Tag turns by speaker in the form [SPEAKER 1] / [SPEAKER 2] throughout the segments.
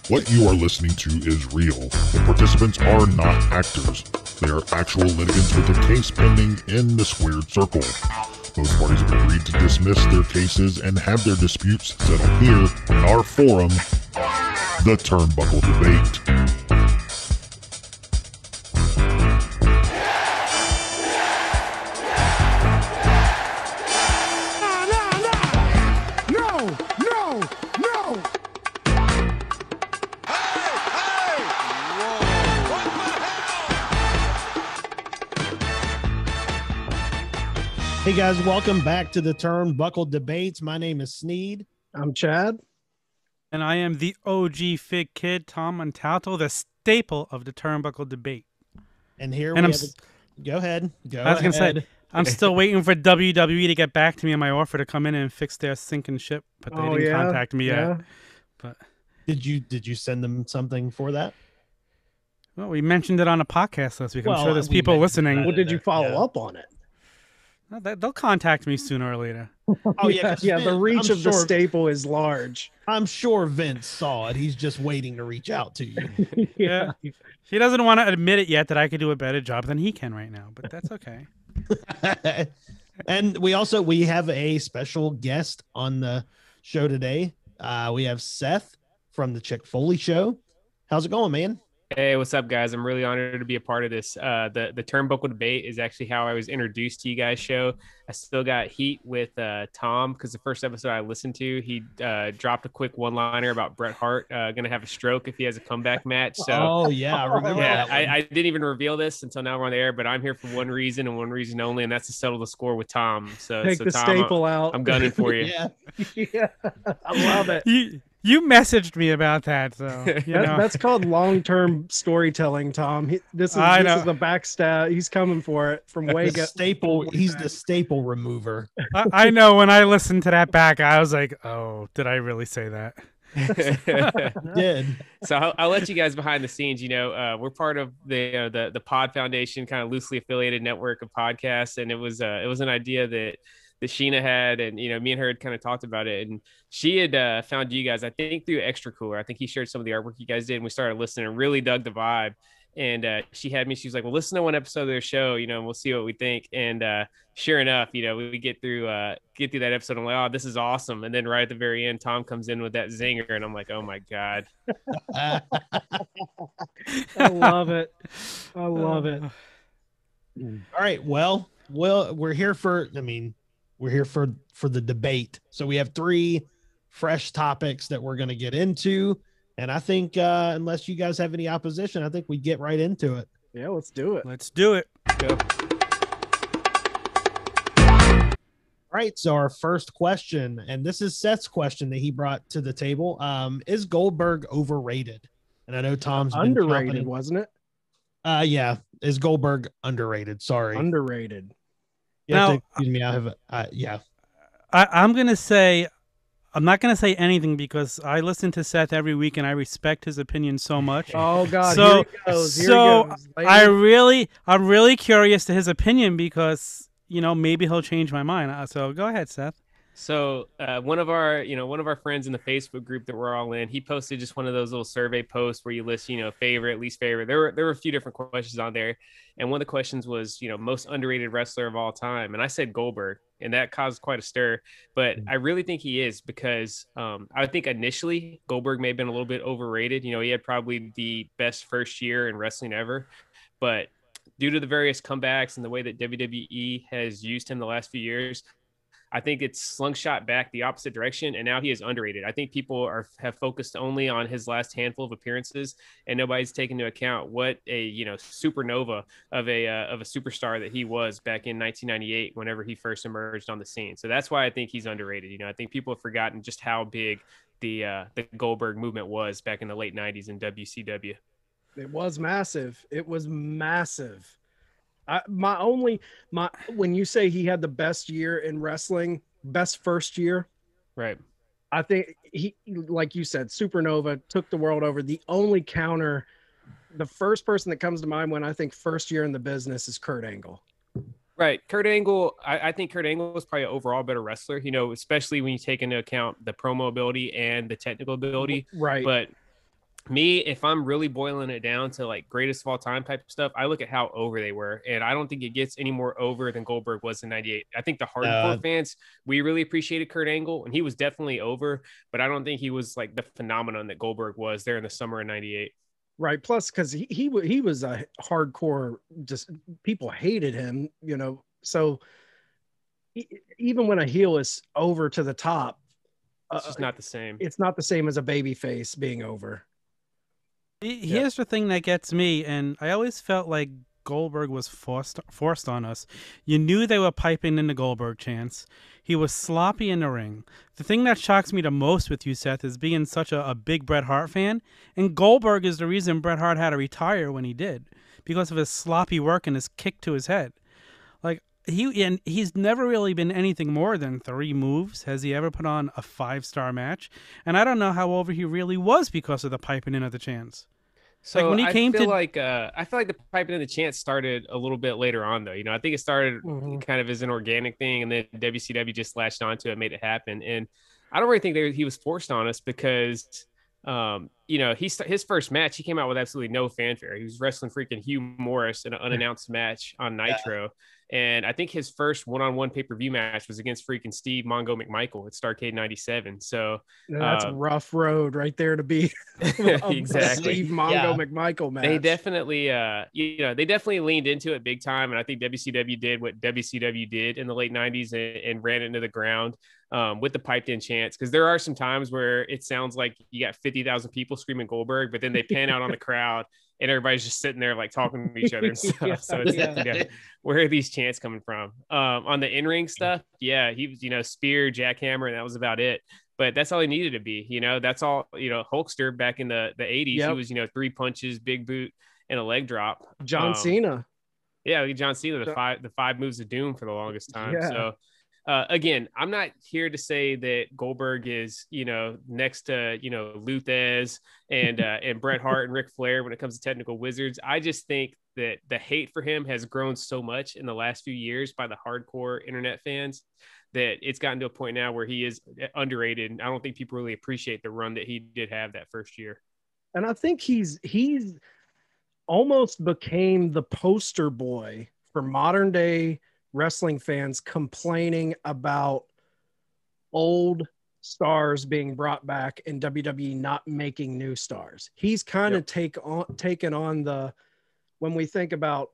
[SPEAKER 1] What you are listening to is real. The participants are not actors. They are actual litigants with a case pending in the squared circle. Both parties have agreed to dismiss their cases and have their disputes settled here in our forum, the Turnbuckle Debate.
[SPEAKER 2] Hey guys, welcome back to the Turnbuckle Debates. My name is Sneed.
[SPEAKER 3] I'm Chad.
[SPEAKER 4] And I am the OG Fig Kid, Tom Montalto, the staple of the Turnbuckle Debate.
[SPEAKER 2] And here
[SPEAKER 4] and
[SPEAKER 2] go ahead.
[SPEAKER 4] I was going to say, I'm still waiting for WWE to get back to me on my offer to come in and fix their sinking ship, but they didn't contact me yet. But
[SPEAKER 2] did you send them something for that?
[SPEAKER 4] Well, we mentioned it on a podcast last week. I'm sure there's people listening.
[SPEAKER 3] Well, did you follow up on it?
[SPEAKER 4] They'll contact me sooner or later.
[SPEAKER 2] Oh yeah,
[SPEAKER 3] Vince, the reach of the staple is large.
[SPEAKER 2] I'm sure Vince saw it. He's just waiting to reach out to you.
[SPEAKER 4] Yeah. He doesn't want to admit it yet that I could do a better job than he can right now, but that's okay.
[SPEAKER 2] And we have a special guest on the show today. We have Seth from the CHICK FOLEY SHOW. How's it going, man?
[SPEAKER 5] Hey, what's up, guys? I'm really honored to be a part of this. The Turnbuckle Debate is actually how I was introduced to you guys' show. I still got heat with Tom because the first episode I listened to, he dropped a quick one-liner about Bret Hart going to have a stroke if he has a comeback match. So,
[SPEAKER 2] oh yeah, I remember.
[SPEAKER 5] Yeah, I didn't even reveal this until now we're on the air, but I'm here for one reason and one reason only, and that's to settle the score with Tom. So,
[SPEAKER 3] take the
[SPEAKER 5] Tom,
[SPEAKER 3] staple out.
[SPEAKER 5] I'm gunning for you.
[SPEAKER 3] Yeah, I love it.
[SPEAKER 4] You messaged me about that, so
[SPEAKER 3] that's called long-term storytelling, Tom. This is the backstab. He's coming for it from way
[SPEAKER 2] staple. He's the staple remover.
[SPEAKER 4] I know. When I listened to that back, I was like, "Oh, did I really say that?"
[SPEAKER 2] Did.
[SPEAKER 5] So I'll let you guys behind the scenes. We're part of the Pod Foundation, kind of loosely affiliated network of podcasts, and it was an idea that Sheena had, and me and her had kind of talked about it, and she had found you guys, I think, through Extra Cooler. I think he shared some of the artwork you guys did, and we started listening and really dug the vibe. And she had me, she was like, well, listen to one episode of their show, and we'll see what we think. And sure enough, we get through that episode. I'm like, oh, this is awesome. And then right at the very end, Tom comes in with that zinger, and I'm like, oh my God.
[SPEAKER 3] I love it. I love it.
[SPEAKER 2] All right. Well, we're here for the debate. So we have 3 fresh topics that we're going to get into. And I think unless you guys have any opposition, I think we get right into it.
[SPEAKER 3] Yeah, let's do it.
[SPEAKER 4] Let's do it.
[SPEAKER 5] Go.
[SPEAKER 2] All right. So our first question, and this is Seth's question that he brought to the table. Is Goldberg overrated? And I know Tom's
[SPEAKER 3] underrated, wasn't it?
[SPEAKER 2] Yeah. Is Goldberg underrated? Sorry.
[SPEAKER 3] Underrated.
[SPEAKER 2] Yeah, excuse me. I have yeah.
[SPEAKER 4] I'm gonna say, I'm not gonna say anything because I listen to Seth every week and I respect his opinion so much.
[SPEAKER 3] Oh God!
[SPEAKER 4] So,
[SPEAKER 3] here he goes. Here
[SPEAKER 4] so
[SPEAKER 3] he goes.
[SPEAKER 4] I'm really curious to his opinion because maybe he'll change my mind. So go ahead, Seth.
[SPEAKER 5] So one of our friends in the Facebook group that we're all in, he posted just one of those little survey posts where you list, favorite, least favorite. There were a few different questions on there. And one of the questions was, most underrated wrestler of all time. And I said Goldberg, and that caused quite a stir. But I really think he is because I think initially Goldberg may have been a little bit overrated. He had probably the best first year in wrestling ever. But due to the various comebacks and the way that WWE has used him the last few years, I think it's slingshot back the opposite direction, and now he is underrated. I think people have focused only on his last handful of appearances, and nobody's taken into account what a supernova of a superstar that he was back in 1998 whenever he first emerged on the scene. So that's why I think he's underrated. I think people have forgotten just how big the Goldberg movement was back in the late 90s in WCW.
[SPEAKER 3] It was massive. It was massive. When you say he had the best year in wrestling, best first year,
[SPEAKER 5] right?
[SPEAKER 3] I think he, like you said, supernova, took the world over. The only counter, the first person that comes to mind when I think first year in the business is Kurt Angle.
[SPEAKER 5] Right. Kurt Angle, I think Kurt Angle was probably an overall better wrestler, especially when you take into account the promo ability and the technical ability.
[SPEAKER 3] Right.
[SPEAKER 5] But Me, if I'm really boiling it down to like greatest of all time type of stuff, I look at how over they were. And I don't think it gets any more over than Goldberg was in 98. I think the hardcore fans, we really appreciated Kurt Angle, and he was definitely over, but I don't think he was like the phenomenon that Goldberg was there in the summer of 98.
[SPEAKER 3] Right. Plus, because he was a hardcore, just people hated him, you know. So even when a heel is over to the top,
[SPEAKER 5] it's just not the same.
[SPEAKER 3] It's not the same as a baby face being over.
[SPEAKER 4] Here's the thing that gets me, and I always felt like Goldberg was forced on us. You knew they were piping in the Goldberg chants. He was sloppy in the ring. The thing that shocks me the most with you, Seth, is being such a big Bret Hart fan, and Goldberg is the reason Bret Hart had to retire when he did, because of his sloppy work and his kick to his head. Like, he's never really been anything more than 3 moves. Has he ever put on a 5-star match? And I don't know how over he really was because of the piping in of the chants.
[SPEAKER 5] So like when he came to I feel like the piping in the chants started a little bit later on, though. You know, I think it started kind of as an organic thing, and then WCW just latched onto it, made it happen. And I don't really think he was forced on us because, you know, his first match, he came out with absolutely no fanfare. He was wrestling freaking Hugh Morris in an unannounced match on Nitro. And I think his first one-on-one pay-per-view match was against freaking Steve Mongo McMichael at Starrcade 97. So
[SPEAKER 3] that's a rough road right there to be.
[SPEAKER 5] Exactly.
[SPEAKER 3] Steve Mongo McMichael match.
[SPEAKER 5] They definitely, you know, they definitely leaned into it big time. And I think WCW did what WCW did in the late 90s and ran it into the ground with the piped in chants. Because there are some times where it sounds like you got 50,000 people screaming Goldberg, but then they pan out on the crowd and everybody's just sitting there like talking to each other and stuff. So it's, you know, where are these chants coming from? On the in-ring stuff, yeah, he was, you know, spear, jackhammer, and that was about it. But that's all he needed to be, you know. That's all, you know. Hulkster back in the 80s, he was, you know, 3 punches, big boot, and a leg drop.
[SPEAKER 3] John Cena.
[SPEAKER 5] Yeah, John Cena, the five moves of doom for the longest time. Yeah. So again, I'm not here to say that Goldberg is, you know, next to, you know, Luthez and Bret Hart and Ric Flair when it comes to technical wizards. I just think that the hate for him has grown so much in the last few years by the hardcore internet fans that it's gotten to a point now where he is underrated. And I don't think people really appreciate the run that he did have that first year.
[SPEAKER 3] And I think he's almost became the poster boy for modern day wrestling fans complaining about old stars being brought back and WWE not making new stars. He's kind of taken on the, when we think about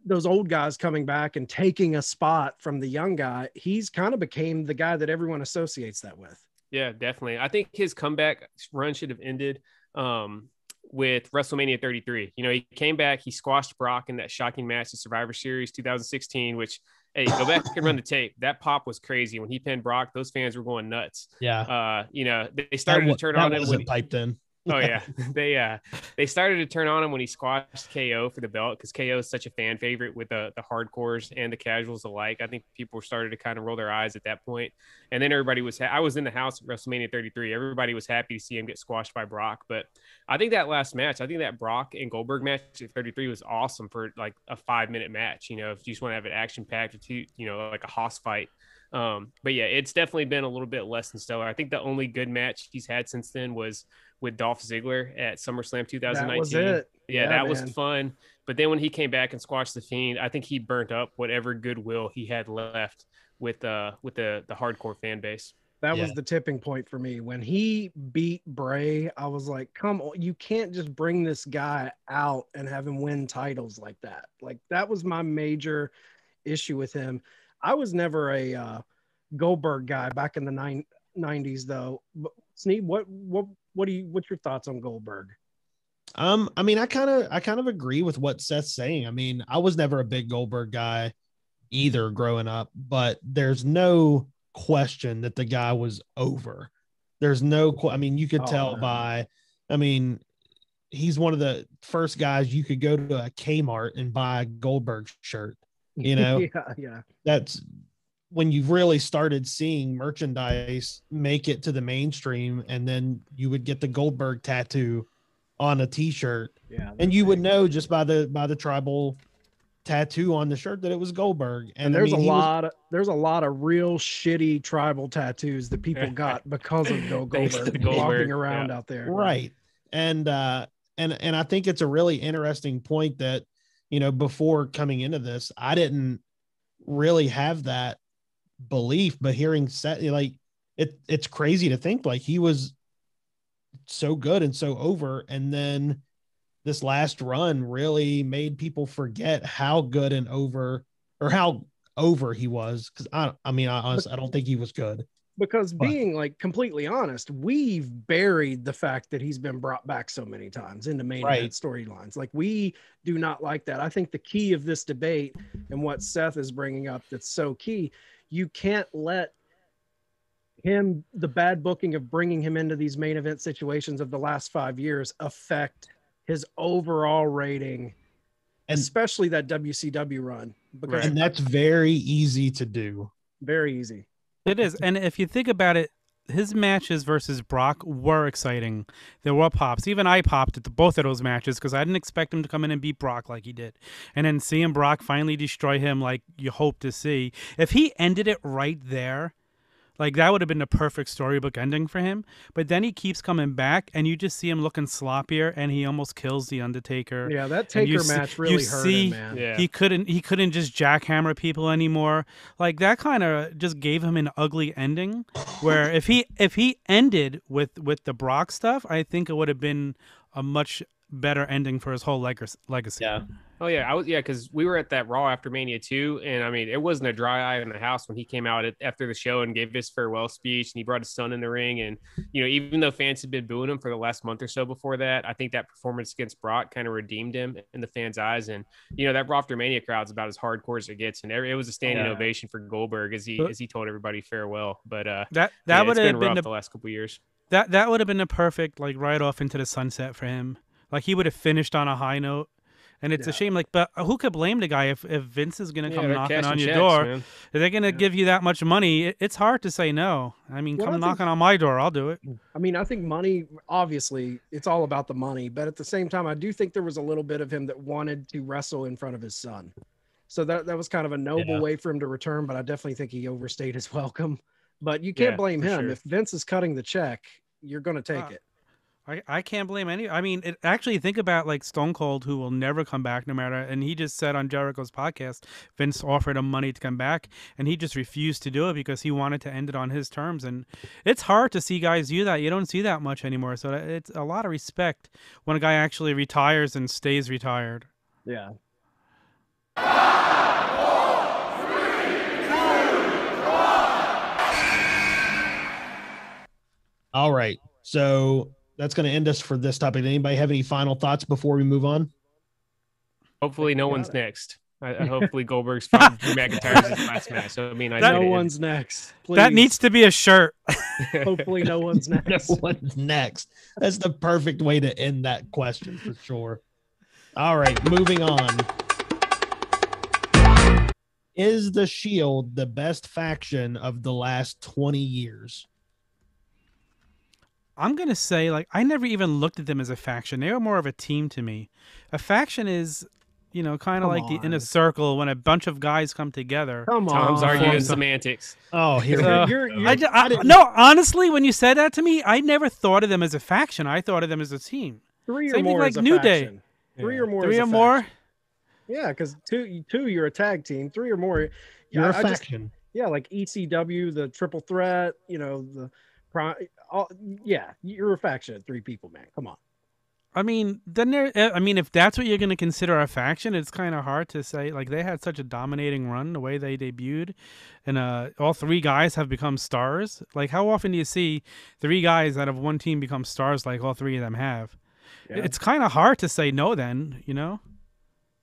[SPEAKER 3] those old guys coming back and taking a spot from the young guy, he's kind of became the guy that everyone associates that with.
[SPEAKER 5] Yeah, definitely. I think his comeback run should have ended with WrestleMania 33. You know, he came back, he squashed Brock in that shocking match at Survivor Series 2016, which, hey, go back and run the tape. That pop was crazy. When he pinned Brock, those fans were going nuts.
[SPEAKER 2] Yeah.
[SPEAKER 5] You know, they started to turn on him when he
[SPEAKER 2] piped in.
[SPEAKER 5] Oh yeah, they started to turn on him when he squashed KO for the belt, because KO is such a fan favorite with the hardcores and the casuals alike. I think people started to kind of roll their eyes at that point, and then everybody was. I was in the house at WrestleMania 33. Everybody was happy to see him get squashed by Brock. But I think that last match, I think that Brock and Goldberg match at 33 was awesome for like a 5-minute match. You know, if you just want to have it action packed, you know, like a Hoss fight. But yeah, it's definitely been a little bit less than stellar. I think the only good match he's had since then was with Dolph Ziggler at SummerSlam 2019.
[SPEAKER 3] That was it.
[SPEAKER 5] Yeah, that was fun. But then when he came back and squashed the Fiend, I think he burnt up whatever goodwill he had left with the hardcore fan base.
[SPEAKER 3] That was the tipping point for me. When he beat Bray, I was like, come on, you can't just bring this guy out and have him win titles like that. Like, that was my major issue with him. I was never a Goldberg guy back in the 90s, though. But Sneed, what's your thoughts on Goldberg?
[SPEAKER 2] I mean, I kind of agree with what Seth's saying. I mean, I was never a big Goldberg guy either growing up, but there's no question that the guy was over. There's no, I mean, you could tell by, I mean, he's one of the first guys you could go to a Kmart and buy a Goldberg shirt, you know?
[SPEAKER 3] Yeah.
[SPEAKER 2] That's when you've really started seeing merchandise make it to the mainstream, and then you would get the Goldberg tattoo on a t-shirt, and you would know just by the tribal tattoo on the shirt that it was Goldberg.
[SPEAKER 3] And there's there's a lot of real shitty tribal tattoos that people got because of Goldberg walking around out there.
[SPEAKER 2] Right. And I think it's a really interesting point that, before coming into this, I didn't really have that belief, but hearing Seth, like it's crazy to think like he was so good and so over, and then this last run really made people forget how good and over, or how over he was. Because I honestly, I don't think he was good.
[SPEAKER 3] Because being like completely honest, we've buried the fact that he's been brought back so many times into main event storylines. Like, we do not like that. I think the key of this debate and what Seth is bringing up that's so key, you can't let him, the bad booking of bringing him into these main event situations of the last 5 years, affect his overall rating, and especially that WCW run. Because
[SPEAKER 2] that's very easy to do.
[SPEAKER 3] Very easy.
[SPEAKER 4] It is. And if you think about it, his matches versus Brock were exciting. There were pops. Even I popped at both of those matches because I didn't expect him to come in and beat Brock like he did. And then seeing Brock finally destroy him like you hope to see. If he ended it right there, like that would have been the perfect storybook ending for him. But then he keeps coming back, and you just see him looking sloppier, and he almost kills the Undertaker.
[SPEAKER 3] Yeah, that Taker match really hurt him, man.
[SPEAKER 4] Yeah. He couldn't just jackhammer people anymore. Like that kind of just gave him an ugly ending. Where if he ended with the Brock stuff, I think it would have been a much better ending for his whole legacy.
[SPEAKER 5] Yeah. Oh yeah, because we were at that Raw after Mania 2, and I mean, it wasn't a dry eye in the house when he came out after the show and gave his farewell speech, and he brought his son in the ring, and even though fans had been booing him for the last month or so before that, I think that performance against Brock kind of redeemed him in the fans' eyes, and that Raw after Mania crowd's about as hardcore as it gets, and it was a standing ovation for Goldberg as he told everybody farewell. But
[SPEAKER 4] that would have been
[SPEAKER 5] rough the last couple of years.
[SPEAKER 4] That would have been a perfect like right off into the sunset for him. Like he would have finished on a high note. And it's a shame, like, but who could blame the guy if Vince is going to come knocking on your door? Man. If they're going to give you that much money, it's hard to say no. I mean, come knocking on my door, I'll do it.
[SPEAKER 3] I mean, I think money, obviously, it's all about the money. But at the same time, I do think there was a little bit of him that wanted to wrestle in front of his son. So that was kind of a noble way for him to return, but I definitely think he overstayed his welcome. But you can't blame him. Sure. If Vince is cutting the check, you're going to take it.
[SPEAKER 4] I can't blame any. I mean, actually think about like Stone Cold, who will never come back no matter. And he just said on Jericho's podcast, Vince offered him money to come back, and he just refused to do it because he wanted to end it on his terms. And it's hard to see guys do that. You don't see that much anymore. So it's a lot of respect when a guy actually retires and stays retired.
[SPEAKER 3] Yeah.
[SPEAKER 1] 5, 4, 3, 2, 1.
[SPEAKER 2] All right. So that's going to end us for this topic. Anybody have any final thoughts before we move on?
[SPEAKER 5] Hopefully no one's next. Hopefully Goldberg's from McIntyre's last match. So I mean,
[SPEAKER 3] no one's next. Please.
[SPEAKER 4] That needs to be a shirt.
[SPEAKER 3] Hopefully no one's next.
[SPEAKER 2] No one's next. That's the perfect way to end that question for sure. All right, moving on. Is the Shield the best faction of the last 20 years?
[SPEAKER 4] I'm going to say, like, I never even looked at them as a faction. They were more of a team to me. A faction is, kind of like the inner circle when a bunch of guys come together.
[SPEAKER 3] Come on.
[SPEAKER 5] Tom's arguing semantics.
[SPEAKER 2] Oh, here
[SPEAKER 4] no, honestly, when you said that to me, I never thought of them as a faction. I thought of them as a team.
[SPEAKER 3] Three or
[SPEAKER 4] Same
[SPEAKER 3] more
[SPEAKER 4] thing
[SPEAKER 3] is
[SPEAKER 4] like
[SPEAKER 3] a
[SPEAKER 4] New
[SPEAKER 3] faction.
[SPEAKER 4] Day.
[SPEAKER 3] Three or more.
[SPEAKER 4] Three or more?
[SPEAKER 3] Yeah, because two, you're a tag team. Three or more,
[SPEAKER 2] you're a faction.
[SPEAKER 3] Like ECW, the Triple Threat, you're a faction of 3 people, man. Come on.
[SPEAKER 4] I mean, if that's what you're going to consider a faction, it's kind of hard to say. Like, they had such a dominating run the way they debuted, and all 3 guys have become stars. Like, how often do you see 3 guys out of one team become stars like all 3 of them have? Yeah. It's kind of hard to say no then,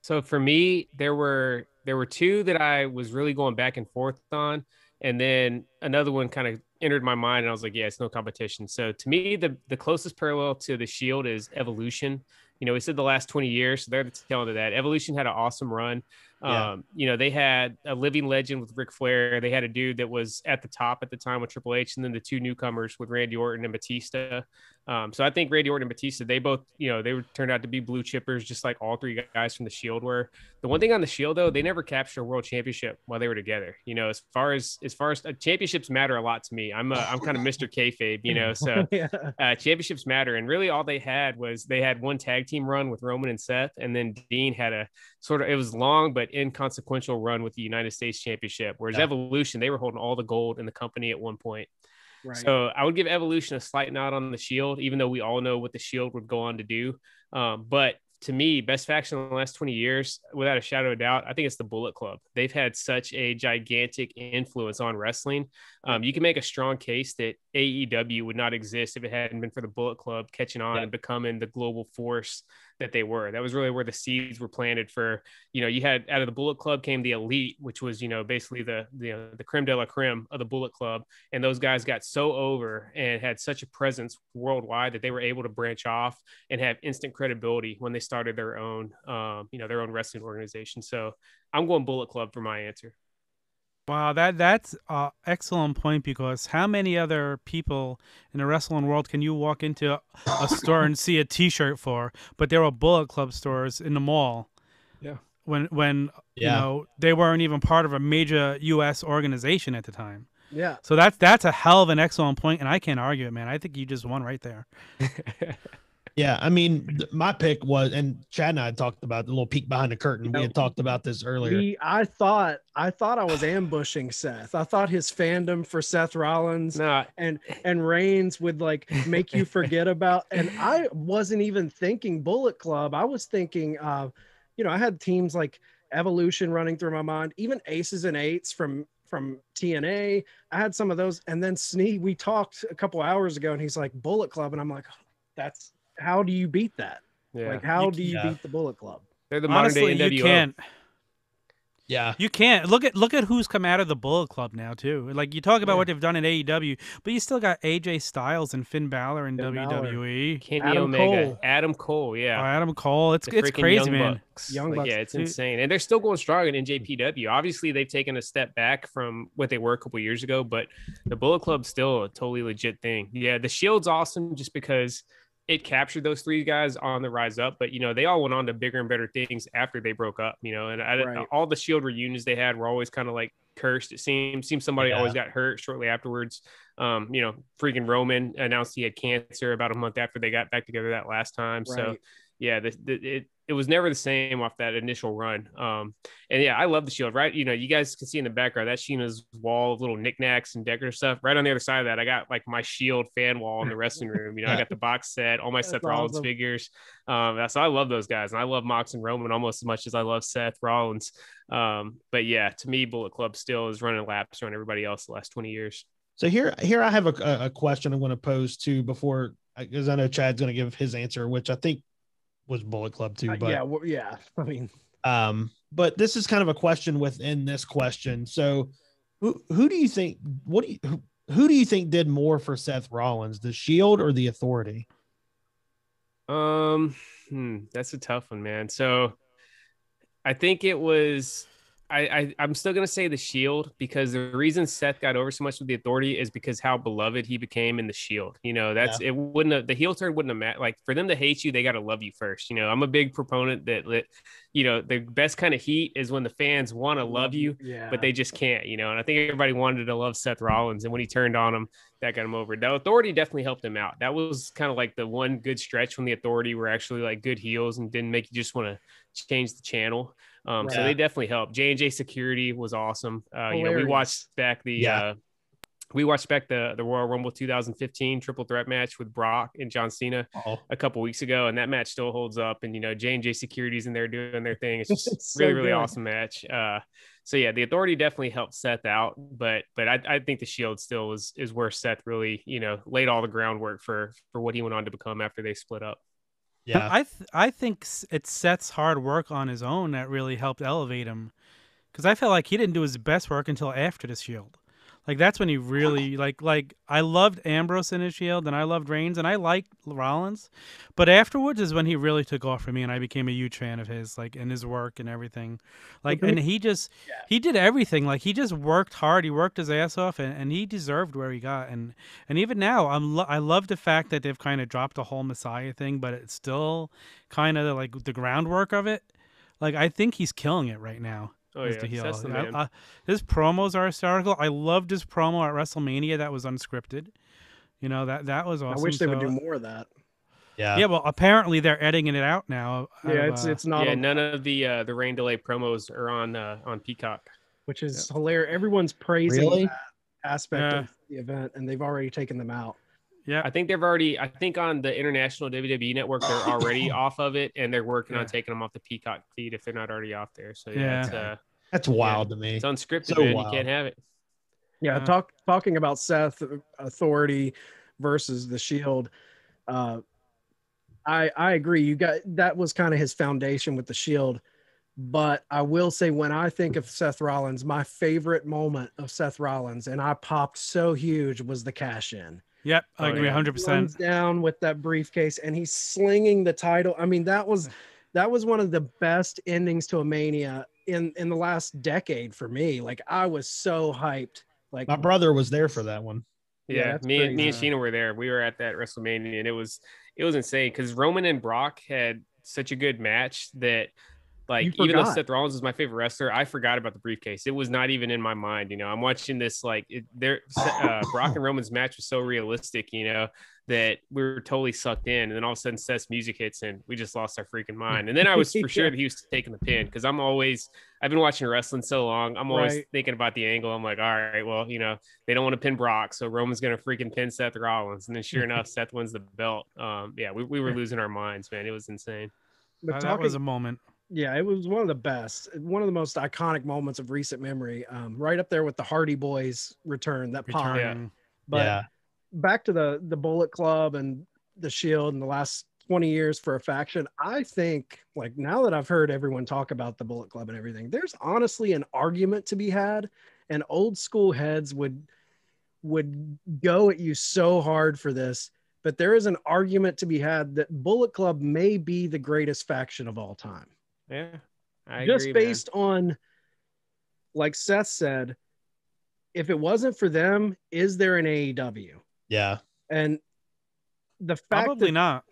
[SPEAKER 5] So for me, there were 2 that I was really going back and forth on, and then another one kind of entered my mind, and I was like, yeah, it's no competition. So to me, the closest parallel to the Shield is Evolution. We said the last 20 years, so they're the tail end of that. Evolution had an awesome run. You know, they had a living legend with Ric Flair. They had a dude that was at the top at the time with Triple H, and then the two newcomers with Randy Orton and Batista. So I think Randy Orton and Batista, they both, you know, they turned out to be blue chippers, just like all three guys from the Shield were. The one thing on the Shield, though, they never captured a world championship while they were together. You know, as far as championships matter a lot to me. I'm kind of Mr. Kayfabe, you know, so championships matter. And really all they had was they had one tag team run with Roman and Seth, and then Dean had a sort of, it was long but inconsequential run with the United States Championship, whereas Evolution, they were holding all the gold in the company at one point. Right. So I would give Evolution a slight nod on the Shield, even though we all know what the Shield would go on to do. But to me, best faction in the last 20 years, without a shadow of doubt, I think it's the Bullet Club. They've had such a gigantic influence on wrestling. You can make a strong case that AEW would not exist if it hadn't been for the Bullet Club catching on and becoming the global force that they were. That was really where the seeds were planted for, you know, you had out of the Bullet Club came the Elite, which was, you know, basically the creme de la creme of the Bullet Club. And those guys got so over and had such a presence worldwide that they were able to branch off and have instant credibility when they started their own, their own wrestling organization. So I'm going Bullet Club for my answer.
[SPEAKER 4] Wow, that's an excellent point, because how many other people in the wrestling world can you walk into a store and see a T-shirt for? But there were Bullet Club stores in the mall. Yeah. When you know, they weren't even part of a major U.S. organization at the time. Yeah. So that's a hell of an excellent point, and I can't argue it, man. I think you just won right there.
[SPEAKER 2] Yeah, I mean, my pick was, and Chad and I had talked about the little peek behind the curtain. We had talked about this earlier.
[SPEAKER 3] I thought I was ambushing Seth. I thought his fandom for Seth Rollins and Reigns would like make you forget about. And I wasn't even thinking Bullet Club. I was thinking, I had teams like Evolution running through my mind, even Aces and Eights from TNA. I had some of those, and then Sneed. We talked a couple hours ago, and he's like Bullet Club, and I'm like, that's. How do you beat that? Yeah. Like, how do you beat the Bullet Club?
[SPEAKER 5] They're the modern day NWO.
[SPEAKER 4] You can't.
[SPEAKER 2] Yeah,
[SPEAKER 4] you can't. Look at who's come out of the Bullet Club now too. Like, you talk about what they've done in AEW, but you still got AJ Styles and Finn Balor in WWE.
[SPEAKER 5] Kenny Omega, Adam Cole,
[SPEAKER 4] Adam Cole. It's crazy, man.
[SPEAKER 3] Young Bucks.
[SPEAKER 5] Yeah, it's insane, and they're still going strong in NJPW. Obviously, they've taken a step back from what they were a couple years ago, but the Bullet Club's still a totally legit thing. Yeah, the Shield's awesome just because it captured those three guys on the rise up, but, you know, they all went on to bigger and better things after they broke up, you know, and all the Shield reunions they had were always kind of like cursed. It seems somebody always got hurt shortly afterwards. Freaking Roman announced he had cancer about a month after they got back together that last time. Right. So yeah, it was never the same off that initial run. And yeah, I love the Shield, right? You know, you guys can see in the background, that's Sheena's wall of little knickknacks and decorative stuff. Right on the other side of that, I got like my Shield fan wall in the wrestling room. You know, I got the box set, all my Seth Rollins figures. So I love those guys. And I love Mox and Roman almost as much as I love Seth Rollins. But yeah, to me, Bullet Club still is running laps around everybody else the last 20 years.
[SPEAKER 2] So here I have a question I'm going to pose to before, because I know Chad's going to give his answer, which I think was Bullet Club too. But
[SPEAKER 3] I mean,
[SPEAKER 2] but this is kind of a question within this question. So who do you think, who do you think did more for Seth Rollins, the Shield or the Authority?
[SPEAKER 5] That's a tough one, man. So I think it was, I'm still going to say the Shield, because the reason Seth got over so much with the Authority is because how beloved he became in the Shield. You know, it wouldn't have, the heel turn wouldn't have mattered. Like, for them to hate you, they got to love you first. You know, I'm a big proponent that, you know, the best kind of heat is when the fans want to love you, but they just can't, you know, and I think everybody wanted to love Seth Rollins, and when he turned on him, that got him over. The Authority definitely helped him out. That was kind of like the one good stretch when the Authority were actually like good heels and didn't make you just want to change the channel. So they definitely helped. J&J Security was awesome. You know, we watched back the Royal Rumble 2015 triple threat match with Brock and John Cena a couple weeks ago, and that match still holds up. And, you know, J&J Security's in there doing their thing. It's just really awesome match. So yeah, the Authority definitely helped Seth out, but I think the Shield still is where Seth really, you know, laid all the groundwork for what he went on to become after they split up.
[SPEAKER 4] Yeah, I think it's Seth's hard work on his own that really helped elevate him, because I felt like he didn't do his best work until after the Shield. Like that's when he really like I loved Ambrose in his Shield, and I loved Reigns, and I liked Rollins, but afterwards is when he really took off for me, and I became a huge fan of his, like in his work and everything. Like, and he did everything. Like he just worked hard. He worked his ass off, and he deserved where he got. And even now, I love the fact that they've kind of dropped the whole Messiah thing, but it's still kind of like the groundwork of it. Like I think he's killing it right now.
[SPEAKER 5] Oh
[SPEAKER 4] as
[SPEAKER 5] yeah,
[SPEAKER 4] the heel.
[SPEAKER 5] that's the man.
[SPEAKER 4] His promos are hysterical. I loved his promo at WrestleMania that was unscripted. You know, that was awesome.
[SPEAKER 3] I wish they would do more of that.
[SPEAKER 4] Yeah, well, apparently they're editing it out now.
[SPEAKER 3] Yeah, it's not.
[SPEAKER 5] Yeah, none of the rain delay promos are on Peacock,
[SPEAKER 3] which is hilarious. Everyone's praising
[SPEAKER 2] Really?
[SPEAKER 3] that aspect of the event, and they've already taken them out.
[SPEAKER 4] Yeah,
[SPEAKER 5] I think I think on the international WWE network they're already off of it, and they're working on taking them off the Peacock feed if they're not already off there. So
[SPEAKER 2] that's wild to me.
[SPEAKER 5] It's unscripted,
[SPEAKER 2] So
[SPEAKER 5] man.
[SPEAKER 2] wild.
[SPEAKER 5] You can't have it.
[SPEAKER 3] Yeah, talking about Seth Authority versus the Shield. I agree. That was kind of his foundation with the Shield. But I will say, when I think of Seth Rollins, my favorite moment of Seth Rollins, and I popped so huge, was the cash in.
[SPEAKER 4] Yep, I agree 100%.
[SPEAKER 3] Down with that briefcase, and he's slinging the title. I mean, that was one of the best endings to a Mania in the last decade for me. Like, I was so hyped. Like,
[SPEAKER 2] My brother was there for that one.
[SPEAKER 5] Yeah, me and Sheena were there. We were at that WrestleMania, and it was insane because Roman and Brock had such a good match that, like, even though Seth Rollins was my favorite wrestler, I forgot about the briefcase. It was not even in my mind. You know, I'm watching this, like, Brock and Roman's match was so realistic, you know, that we were totally sucked in. And then all of a sudden Seth's music hits and we just lost our freaking mind. And then I was for sure that he was taking the pin, because I've been watching wrestling so long. I'm always thinking about the angle. I'm like, all right, well, you know, they don't want to pin Brock, so Roman's going to freaking pin Seth Rollins. And then sure enough, Seth wins the belt. We were losing our minds, man. It was insane.
[SPEAKER 3] But
[SPEAKER 4] that was a moment.
[SPEAKER 3] Yeah, it was one of the best, one of the most iconic moments of recent memory. Right up there with the Hardy Boys return, that pop.
[SPEAKER 5] Yeah.
[SPEAKER 3] But back to the Bullet Club and the Shield in the last 20 years for a faction. I think, like, now that I've heard everyone talk about the Bullet Club and everything, there's honestly an argument to be had, and old school heads would go at you so hard for this. But there is an argument to be had that Bullet Club may be the greatest faction of all time.
[SPEAKER 5] Yeah, I
[SPEAKER 3] just
[SPEAKER 5] agree,
[SPEAKER 3] based on, like Seth said, if it wasn't for them, is there an AEW?
[SPEAKER 2] Yeah,
[SPEAKER 3] and the fact
[SPEAKER 4] probably not.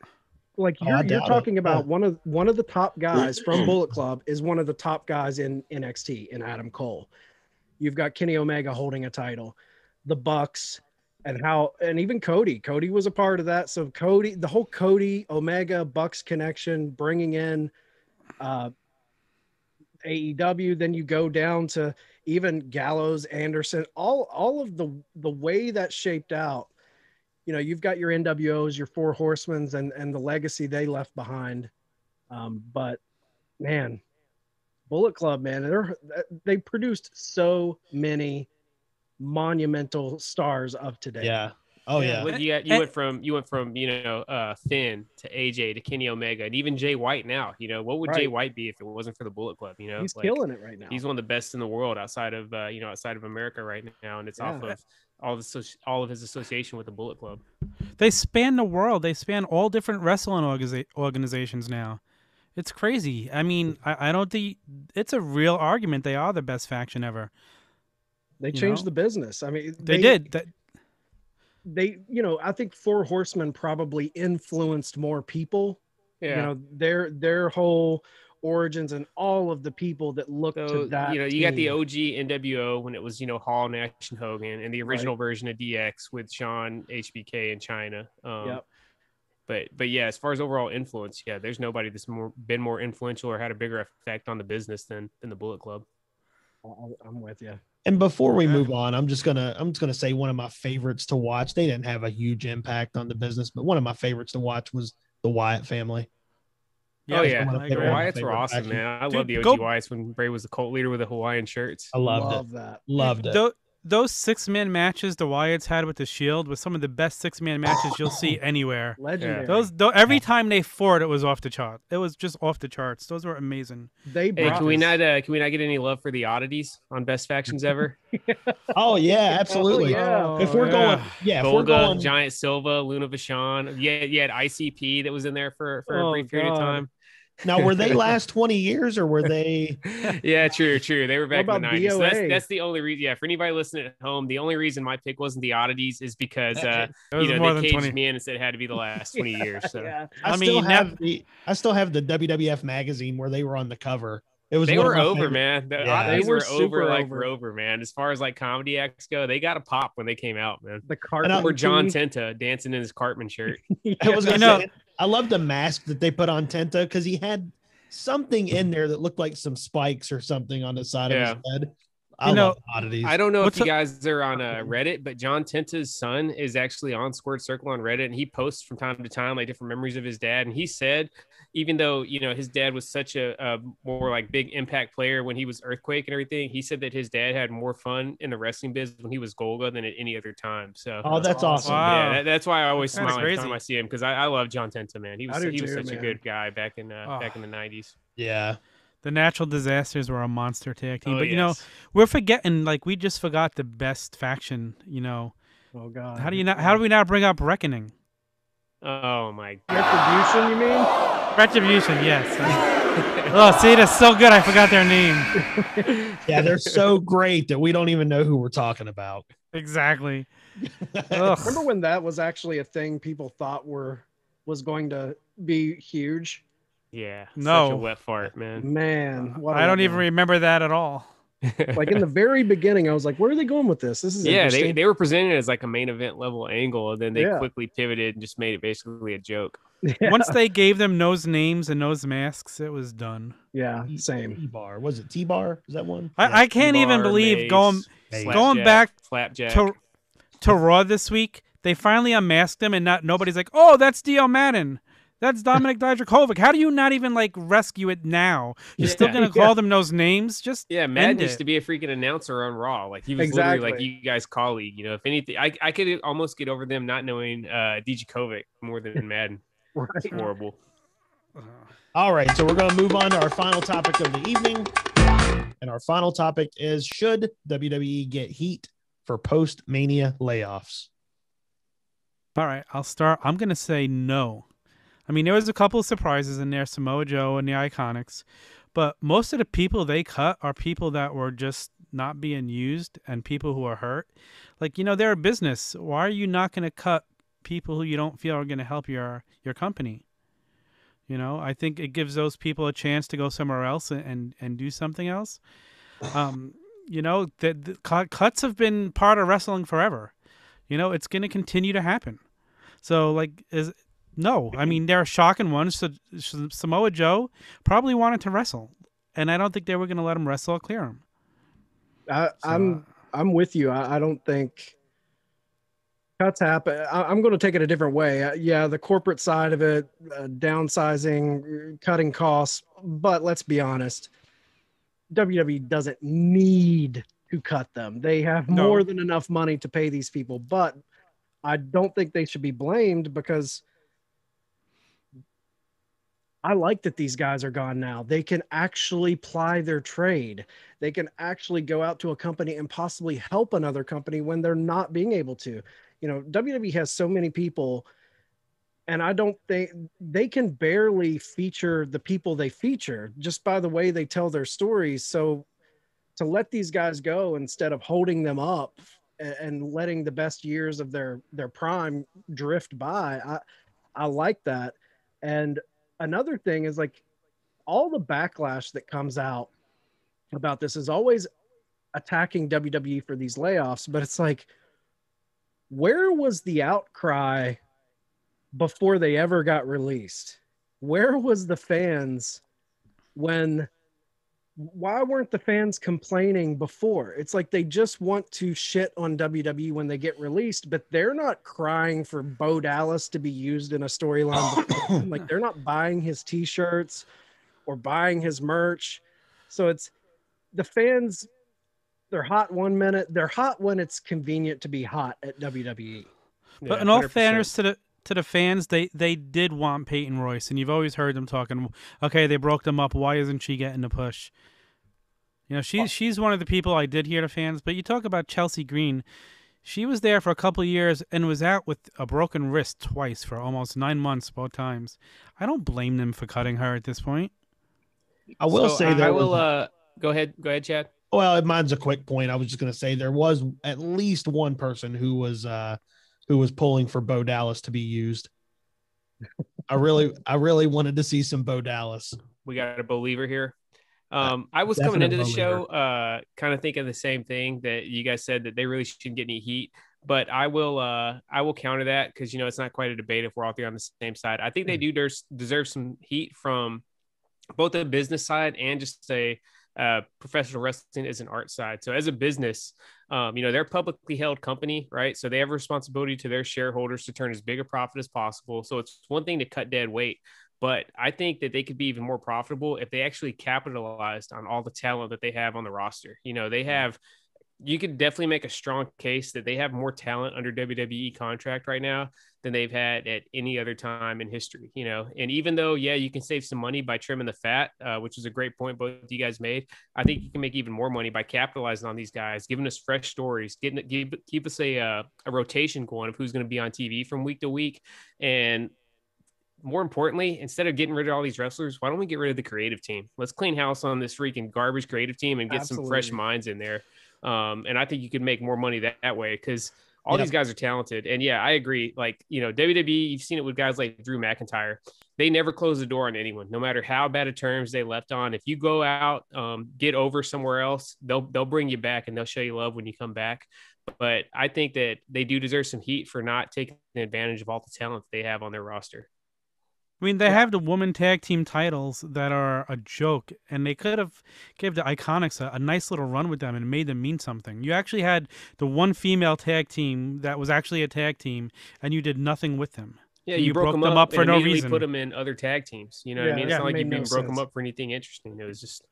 [SPEAKER 3] Like, you're talking about one of the top guys from Bullet Club is one of the top guys in NXT, in Adam Cole. You've got Kenny Omega holding a title, the Bucks, and even Cody. Cody was a part of that. So the whole Cody Omega Bucks connection, bringing in AEW, then you go down to even Gallows, Anderson, all of the way that shaped out. You know, you've got your NWOs, your Four Horsemen, and the legacy they left behind. But man, Bullet Club, man, they produced so many monumental stars of today.
[SPEAKER 2] Yeah. Oh yeah.
[SPEAKER 5] Well, you went from Finn to AJ to Kenny Omega and even Jay White now. You know, what would Jay White be if it wasn't for the Bullet Club? You know,
[SPEAKER 3] he's killing it right now.
[SPEAKER 5] He's one of the best in the world outside of America right now, and it's off of all of his association with the Bullet Club.
[SPEAKER 4] They span the world. They span all different wrestling organizations now. It's crazy. I mean, I don't think it's a real argument. They are the best faction ever.
[SPEAKER 3] They changed the business. I mean,
[SPEAKER 4] they did.
[SPEAKER 3] I think Four Horsemen probably influenced more people.
[SPEAKER 5] Yeah.
[SPEAKER 3] You know, their whole origins and all of the people that looked to that.
[SPEAKER 5] You know, you got the OG NWO when it was, Hall, Nash, and Hogan, and the original version of DX with Shawn, HBK, and China. But yeah, as far as overall influence, there's nobody that's been more influential or had a bigger effect on the business than the Bullet Club.
[SPEAKER 3] I'm with you.
[SPEAKER 2] And before we move on, I'm just gonna say one of my favorites to watch. They didn't have a huge impact on the business, but one of my favorites to watch was the Wyatt family.
[SPEAKER 5] Yeah, the Wyatts were awesome, man. I love the OG Wyatts when Bray was the cult leader with the Hawaiian shirts.
[SPEAKER 2] I loved it. Loved it.
[SPEAKER 4] those 6-man matches the Wyatts had with the Shield was some of the best 6-man matches you'll see anywhere.
[SPEAKER 3] Legendary.
[SPEAKER 4] Every time they fought, it was off the chart. It was just off the charts. Those were amazing.
[SPEAKER 5] Hey, can we not get any love for the oddities on Best Factions ever?
[SPEAKER 2] Oh yeah, absolutely.
[SPEAKER 3] Oh, yeah.
[SPEAKER 2] If we're going, if we're going,
[SPEAKER 5] Giant Silva, Luna Vachon. Yeah, you had ICP that was in there for a brief period of time.
[SPEAKER 2] Now, were they last 20 years or were they?
[SPEAKER 5] Yeah, true. They were back in the 90s. So that's the only reason. Yeah, for anybody listening at home, the only reason my pick wasn't the oddities is because they caged me in and said it had to be the last 20 years. So
[SPEAKER 3] Yeah.
[SPEAKER 2] I still have the WWF magazine where they were on the cover.
[SPEAKER 5] They were over, man. The oddities
[SPEAKER 3] they were
[SPEAKER 5] over like
[SPEAKER 3] over.
[SPEAKER 5] Rover, man. As far as like comedy acts go, they got a pop when they came out, man.
[SPEAKER 3] The Cartman
[SPEAKER 5] or John Tenta dancing in his Cartman shirt.
[SPEAKER 2] I was gonna say, I love the mask that they put on Tenta because he had something in there that looked like some spikes or something on the side of his head. I love oddities.
[SPEAKER 5] I don't know if you guys are on Reddit, but John Tenta's son is actually on Squared Circle on Reddit, and he posts from time to time like different memories of his dad. And he said, even though his dad was such a more like big impact player when he was Earthquake and everything, he said that his dad had more fun in the wrestling business when he was Golga than at any other time. So
[SPEAKER 2] that's awesome.
[SPEAKER 4] Wow.
[SPEAKER 5] Yeah, that's why I always smile every time I see him, because I love John Tenta, man. He was such a good guy back in the 90s.
[SPEAKER 2] Yeah.
[SPEAKER 4] The Natural Disasters were a monster tag team, but we're forgetting. Like, we just forgot the Best Faction. Oh
[SPEAKER 3] God.
[SPEAKER 4] How do we not bring up Reckoning?
[SPEAKER 5] Oh my God.
[SPEAKER 3] Retribution, you mean?
[SPEAKER 4] Retribution, yes. Oh, see, that's so good. I forgot their name.
[SPEAKER 2] Yeah, they're so great that we don't even know who we're talking about.
[SPEAKER 4] Exactly.
[SPEAKER 3] Remember when that was actually a thing people thought was going to be huge?
[SPEAKER 5] Yeah.
[SPEAKER 4] No.
[SPEAKER 5] Such a wet fart, man.
[SPEAKER 3] Man.
[SPEAKER 4] I don't even remember that at all.
[SPEAKER 3] Like in the very beginning, I was like, where are they going with this? This is interesting.
[SPEAKER 5] They were presented as like a main event level angle, and then they quickly pivoted and just made it basically a joke.
[SPEAKER 3] Yeah.
[SPEAKER 4] Once they gave them nose names and nose masks, it was done.
[SPEAKER 3] Yeah, same.
[SPEAKER 2] T-Bar. Was it T-Bar? Is that one?
[SPEAKER 4] I can't even believe going back to Raw this week, they finally unmasked him, and nobody's like, oh, that's D.L. Madden. That's Dominic Dijakovic. How do you not even like rescue it now? You're still gonna call them those names? Just
[SPEAKER 5] Madden used to be a freaking announcer on Raw. Like he was literally like you guys' colleague. If anything, I could almost get over them not knowing Dijakovic more than Madden.
[SPEAKER 3] Right.
[SPEAKER 5] It's horrible.
[SPEAKER 2] All right, so we're gonna move on to our final topic of the evening, and our final topic is: should WWE get heat for post-Mania layoffs?
[SPEAKER 4] All right, I'll start. I'm gonna say no. I mean, there was a couple of surprises in there, Samoa Joe and the Iconics, but most of the people they cut are people that were just not being used and people who are hurt. Like, they're a business. Why are you not going to cut people who you don't feel are going to help your company? I think it gives those people a chance to go somewhere else and do something else. The cuts have been part of wrestling forever. It's going to continue to happen. So, no, I mean, they're shocking ones. So Samoa Joe probably wanted to wrestle, and I don't think they were going to let him wrestle or clear him.
[SPEAKER 3] I'm with you. I don't think cuts happen. I'm going to take it a different way. The corporate side of it, downsizing, cutting costs. But let's be honest, WWE doesn't need to cut them. They have more than enough money to pay these people. But I don't think they should be blamed, because I like that these guys are gone now. They can actually ply their trade. They can actually go out to a company and possibly help another company when they're not being able to. WWE has so many people, and I don't think they can barely feature the people they feature just by the way they tell their stories. So to let these guys go instead of holding them up and letting the best years of their prime drift by, I like that. And another thing is, like, all the backlash that comes out about this is always attacking WWE for these layoffs, but it's like, where was the outcry before they ever got released? Where was the fans why weren't the fans complaining before? It's like they just want to shit on WWE when they get released, but they're not crying for Bo Dallas to be used in a storyline. Like, they're not buying his t-shirts or buying his merch. So it's the fans They're hot 1 minute. They're hot when it's convenient to be hot at WWE.
[SPEAKER 4] But in all fairness to the fans, they did want Peyton Royce, and you've always heard them talking. Okay, they broke them up. Why isn't she getting the push? You know, she's one of the people I did hear the fans. But you talk about Chelsea Green. She was there for a couple of years and was out with a broken wrist twice for almost 9 months both times. I don't blame them for cutting her at this point.
[SPEAKER 2] I will say that.
[SPEAKER 5] I will go ahead, Chad.
[SPEAKER 2] Well, mine's a quick point. I was just going to say there was at least one person who was pulling for Bo Dallas to be used. I really wanted to see some Bo Dallas.
[SPEAKER 5] We got a believer here. I was coming into the show kind of thinking the same thing that you guys said, that they really shouldn't get any heat, but I will counter that, because you know it's not quite a debate if we're all three on the same side. I think they do deserve some heat from both the business side and just a professional wrestling as an art side. So as a business, you know, they're a publicly held company, right? So they have a responsibility to their shareholders to turn as big a profit as possible. So it's one thing to cut dead weight, but I think that they could be even more profitable if they actually capitalized on all the talent that they have on the roster. You know, you could definitely make a strong case that they have more talent under WWE contract right now than they've had at any other time in history, you know? And even though, yeah, you can save some money by trimming the fat, which is a great point both of you guys made, I think you can make even more money by capitalizing on these guys, giving us fresh stories, keep us a rotation going of who's going to be on TV from week to week. And more importantly, instead of getting rid of all these wrestlers, why don't we get rid of the creative team? Let's clean house on this freaking garbage creative team and get some fresh minds in there. And I think you could make more money that way, because all these guys are talented. And yeah, I agree. Like, you know, WWE, you've seen it with guys like Drew McIntyre. They never close the door on anyone, no matter how bad of terms they left on. If you go out, get over somewhere else, they'll bring you back and they'll show you love when you come back. But I think that they do deserve some heat for not taking advantage of all the talent that they have on their roster.
[SPEAKER 4] I mean, they have the woman tag team titles that are a joke, and they could have gave the Iconics a nice little run with them and made them mean something. You actually had the one female tag team that was actually a tag team, and you did nothing with them.
[SPEAKER 5] Yeah, you broke them up for no reason. Put them in other tag teams. You know what I mean? It's not like you broke them up for anything interesting. It was just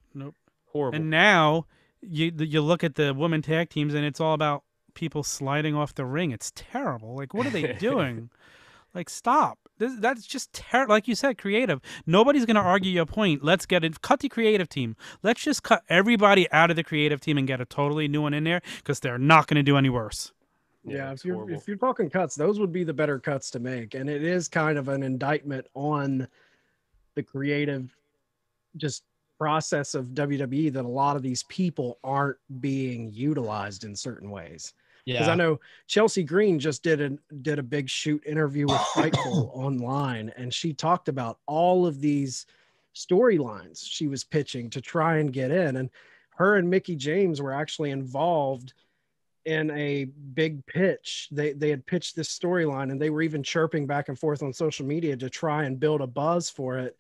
[SPEAKER 5] horrible.
[SPEAKER 4] And now you look at the women tag teams, and it's all about people sliding off the ring. It's terrible. Like, what are they doing? Like, stop. That's just terrible. Like you said, creative. Nobody's going to argue your point. Let's get it. Cut the creative team. Let's just cut everybody out of the creative team and get a totally new one in there, because they're not going to do any worse.
[SPEAKER 3] Yeah, if you're talking cuts, those would be the better cuts to make. And it is kind of an indictment on the creative just process of WWE that a lot of these people aren't being utilized in certain ways. Because I know Chelsea Green just did a big shoot interview with Fightful online, and she talked about all of these storylines she was pitching to try and get in. And her and Mickie James were actually involved in a big pitch. They had pitched this storyline, and they were even chirping back and forth on social media to try and build a buzz for it.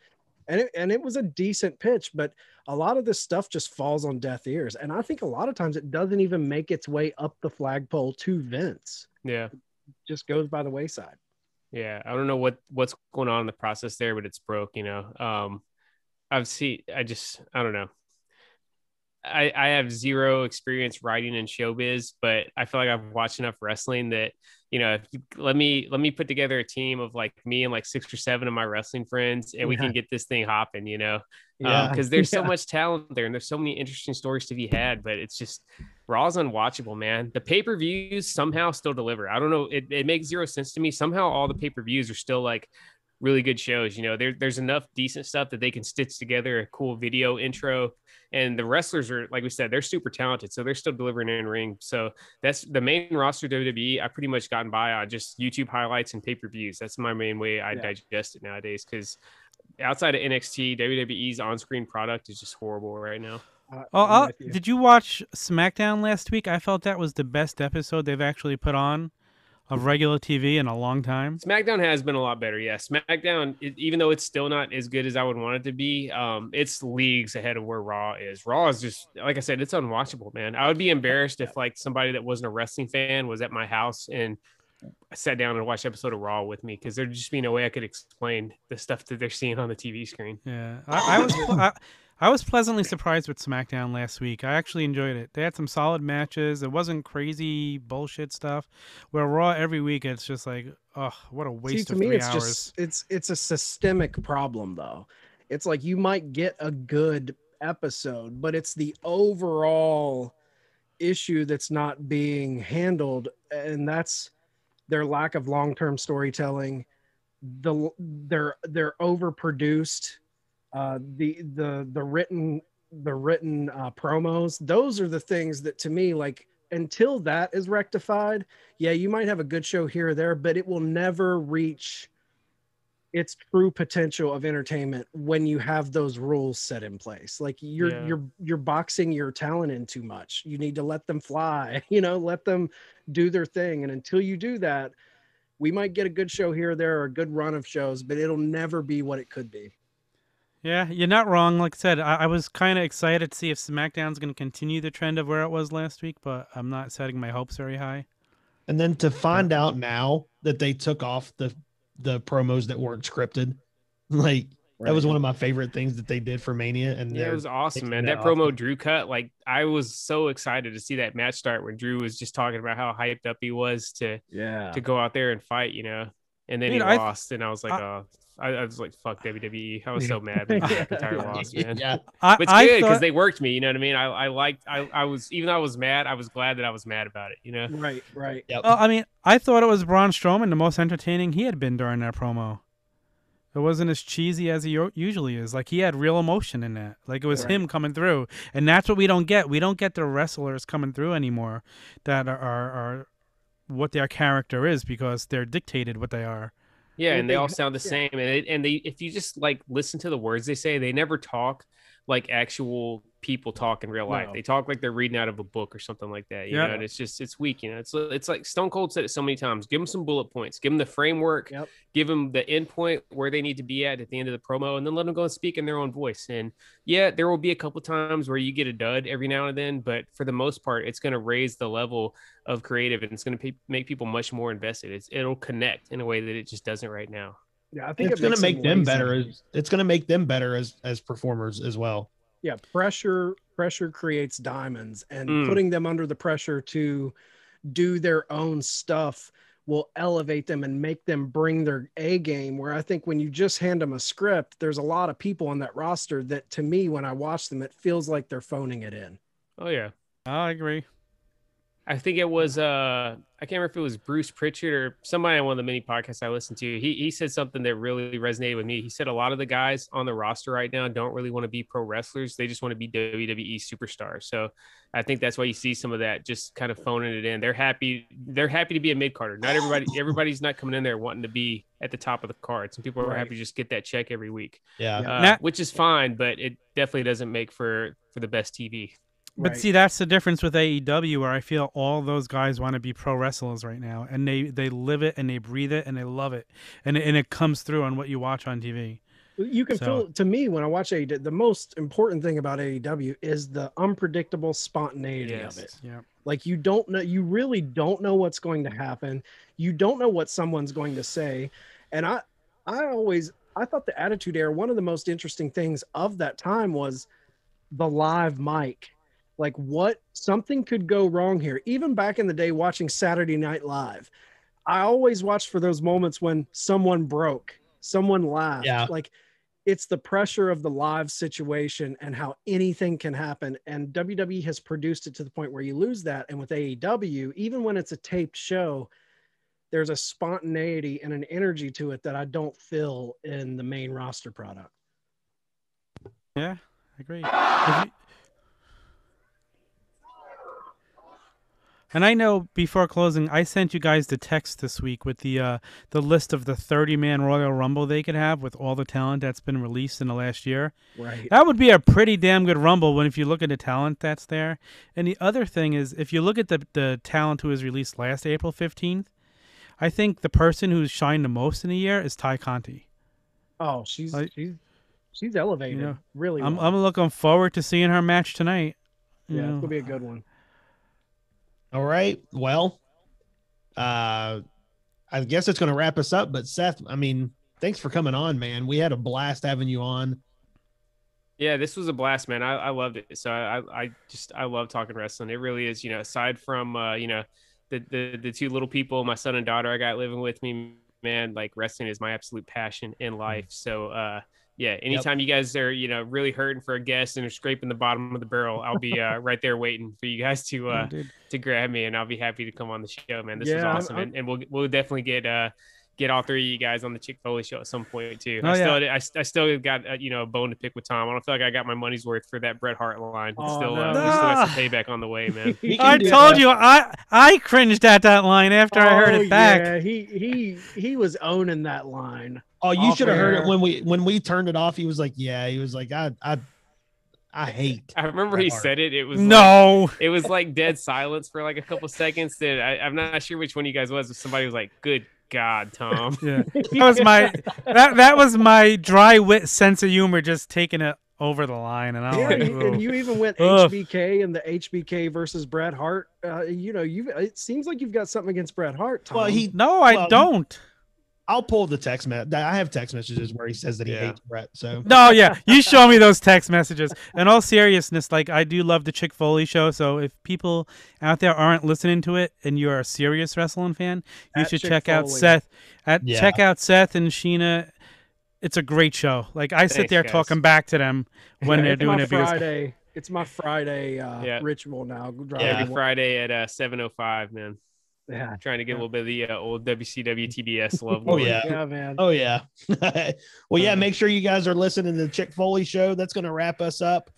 [SPEAKER 3] And it was a decent pitch, but a lot of this stuff just falls on deaf ears. And I think a lot of times it doesn't even make its way up the flagpole to Vince.
[SPEAKER 5] Yeah.
[SPEAKER 3] It just goes by the wayside.
[SPEAKER 5] Yeah. I don't know what's going on in the process there, but it's broke, you know. I don't know. I have zero experience writing in showbiz, but I feel like I've watched enough wrestling that, you know, if you, let me put together a team of like me and like 6 or 7 of my wrestling friends, and we can get this thing hopping, you know, because there's so much talent there and there's so many interesting stories to be had, but it's just Raw's unwatchable, man. The pay-per-views somehow still deliver. I don't know. It makes zero sense to me. Somehow all the pay-per-views are still like really good shows. You know, there's enough decent stuff that they can stitch together a cool video intro, and the wrestlers are, like we said, they're super talented, so they're still delivering in ring. So that's the main roster of WWE. I've pretty much gotten by on just YouTube highlights and pay-per-views. That's my main way I digest it nowadays, because outside of NXT, WWE's on-screen product is just horrible right now.
[SPEAKER 4] Did you watch SmackDown last week? I felt that was the best episode they've actually put on of regular TV in a long time.
[SPEAKER 5] SmackDown has been a lot better. Yeah. SmackDown, even though it's still not as good as I would want it to be, it's leagues ahead of where Raw is. Raw is just, like I said, it's unwatchable, man. I would be embarrassed if like somebody that wasn't a wrestling fan was at my house and sat down and watched an episode of Raw with me, because there'd just be no way I could explain the stuff that they're seeing on the TV screen.
[SPEAKER 4] Yeah. I was pleasantly surprised with SmackDown last week. I actually enjoyed it. They had some solid matches. It wasn't crazy bullshit stuff. Where Raw every week, it's just like, oh, what a waste of 3 hours.
[SPEAKER 3] It's a systemic problem though. It's like you might get a good episode, but it's the overall issue that's not being handled, and that's their lack of long-term storytelling. They're overproduced. The written promos, those are the things that to me, like, until that is rectified, yeah, you might have a good show here or there, but it will never reach its true potential of entertainment when you have those rules set in place. Like you're boxing your talent in too much. You need to let them fly, let them do their thing. And until you do that, we might get a good show here or there or a good run of shows, but it'll never be what it could be.
[SPEAKER 4] Yeah, you're not wrong. Like I said, I was kind of excited to see if SmackDown's going to continue the trend of where it was last week, but I'm not setting my hopes very high.
[SPEAKER 2] And then to find out now that they took off the promos that weren't scripted, like that was one of my favorite things that they did for Mania. And
[SPEAKER 5] it was awesome, man. That promo Drew cut, like I was so excited to see that match start when Drew was just talking about how hyped up he was to go out there and fight, and then he lost, and I was like, I was like, fuck WWE. I was so mad with the entire loss, man. Yeah. But it's good because they worked me, you know what I mean? I was, even though I was mad, I was glad that I was mad about it,
[SPEAKER 3] Right.
[SPEAKER 2] Yep.
[SPEAKER 4] Well, I mean, I thought it was Braun Strowman, the most entertaining he had been during that promo. It wasn't as cheesy as he usually is. Like, he had real emotion in that. Like, it was him coming through. And that's what we don't get. We don't get the wrestlers coming through anymore that are what their character is because they're dictated what they are.
[SPEAKER 5] Yeah, and they all sound the same. And they if you just like listen to the words they say, they never talk like actual people talk in real life. They talk like they're reading out of a book or something like that. You know, and it's weak. It's like Stone Cold said it so many times. Give them some bullet points. Give them the framework. Give them the end point where they need to be at the end of the promo, and then let them go and speak in their own voice. And yeah, there will be a couple times where you get a dud every now and then, but for the most part, it's going to raise the level of creative, and it's going to make people much more invested. It'll connect in a way that it just doesn't right now.
[SPEAKER 3] Yeah, I think
[SPEAKER 2] it's going to make them better. It's going to make them better as performers as well.
[SPEAKER 3] Yeah, pressure creates diamonds, and putting them under the pressure to do their own stuff will elevate them and make them bring their A game. Where I think when you just hand them a script, there's a lot of people on that roster that, to me, when I watch them, it feels like they're phoning it in.
[SPEAKER 5] Oh yeah,
[SPEAKER 4] I agree.
[SPEAKER 5] I think it was I can't remember if it was Bruce Pritchard or somebody on one of the many podcasts I listened to. He said something that really resonated with me. He said a lot of the guys on the roster right now don't really want to be pro wrestlers. They just want to be WWE superstars. So I think that's why you see some of that just kind of phoning it in. They're happy to be a mid-carder. Not everybody's not coming in there wanting to be at the top of the card. Some people are happy to just get that check every week.
[SPEAKER 2] Yeah.
[SPEAKER 5] Which is fine, but it definitely doesn't make for the best TV.
[SPEAKER 4] But see, that's the difference with AEW, where I feel all those guys want to be pro wrestlers right now, and they live it and they breathe it and they love it, and it comes through on what you watch on TV.
[SPEAKER 3] You can feel, to me, when I watch AEW, the most important thing about AEW is the unpredictable spontaneity of it.
[SPEAKER 4] Yeah.
[SPEAKER 3] Like, you really don't know what's going to happen. You don't know what someone's going to say. And I thought the Attitude Era, one of the most interesting things of that time was the live mic. Like, something could go wrong here. Even back in the day watching Saturday Night Live, I always watched for those moments when someone broke, someone laughed.
[SPEAKER 2] Yeah.
[SPEAKER 3] Like, it's the pressure of the live situation and how anything can happen. And WWE has produced it to the point where you lose that. And with AEW, even when it's a taped show, there's a spontaneity and an energy to it that I don't feel in the main roster product.
[SPEAKER 4] Yeah, I agree. And I know before closing, I sent you guys the text this week with the list of the 30-man Royal Rumble they could have with all the talent that's been released in the last year.
[SPEAKER 3] Right.
[SPEAKER 4] That would be a pretty damn good Rumble if you look at the talent that's there. And the other thing is, if you look at the talent who was released last April 15th, I think the person who's shined the most in the year is Ty Conti.
[SPEAKER 3] Oh, she's elevated really well.
[SPEAKER 4] I'm looking forward to seeing her match tonight.
[SPEAKER 3] Yeah, it's going to be a good one.
[SPEAKER 2] All right. Well, I guess it's going to wrap us up. But Seth, I mean, thanks for coming on, man. We had a blast having you on.
[SPEAKER 5] Yeah, this was a blast, man. I loved it. So I love talking wrestling. It really is, aside from the two little people, my son and daughter I got living with me, man, like wrestling is my absolute passion in life. So yeah, anytime you guys are, really hurting for a guest and are scraping the bottom of the barrel, I'll be right there waiting for you guys to grab me, and I'll be happy to come on the show, man. This is awesome. And we'll definitely get all three of you guys on the Chick Foley show at some point too. I still got a bone to pick with Tom. I don't feel like I got my money's worth for that Bret Hart line. We still got some payback on the way, man.
[SPEAKER 4] I told you I cringed at that line after I heard it back.
[SPEAKER 3] Yeah, he was owning that line.
[SPEAKER 2] Oh, you should have heard it when we turned it off. He was like, I hate.
[SPEAKER 5] I remember he said it. It was it was like dead silence for like a couple seconds. That I'm not sure which one of you guys was. If somebody was like, "Good God, Tom."
[SPEAKER 4] Yeah, that was my dry wit sense of humor just taking it over the line, and
[SPEAKER 3] and you even went HBK and the HBK versus Bret Hart. It seems like you've got something against Bret Hart, Tom.
[SPEAKER 4] Well, I don't.
[SPEAKER 2] I'll pull the text message. I have text messages where he says that he hates Bret. So
[SPEAKER 4] no, yeah, you show me those text messages. In all seriousness, like I do love the Chick Foley show. So if people out there aren't listening to it and you're a serious wrestling fan, you should check out Seth. Check out Seth and Sheena. It's a great show. Like I sit there talking back to them when they're doing it.
[SPEAKER 3] It's my Friday ritual now.
[SPEAKER 5] Every Friday at 7:05, man.
[SPEAKER 3] Yeah,
[SPEAKER 5] trying to get a little bit of the old WCW TBS love.
[SPEAKER 3] Yeah, man.
[SPEAKER 2] Oh yeah. Well, yeah. Make sure you guys are listening to the Chick Foley show. That's going to wrap us up.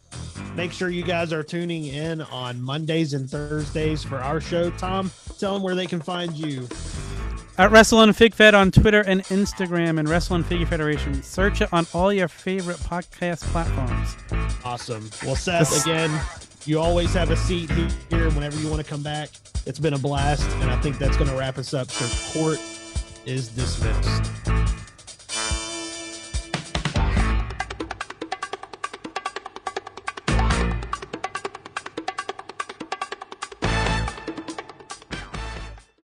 [SPEAKER 2] Make sure you guys are tuning in on Mondays and Thursdays for our show. Tom, tell them where they can find you.
[SPEAKER 4] At Wrestling Fig Fed on Twitter and Instagram, and Wrestling Figure Federation. Search it on all your favorite podcast platforms.
[SPEAKER 2] Awesome. Well, Seth, again, you always have a seat here whenever you want to come back. It's been a blast, and I think that's going to wrap us up. So court is dismissed.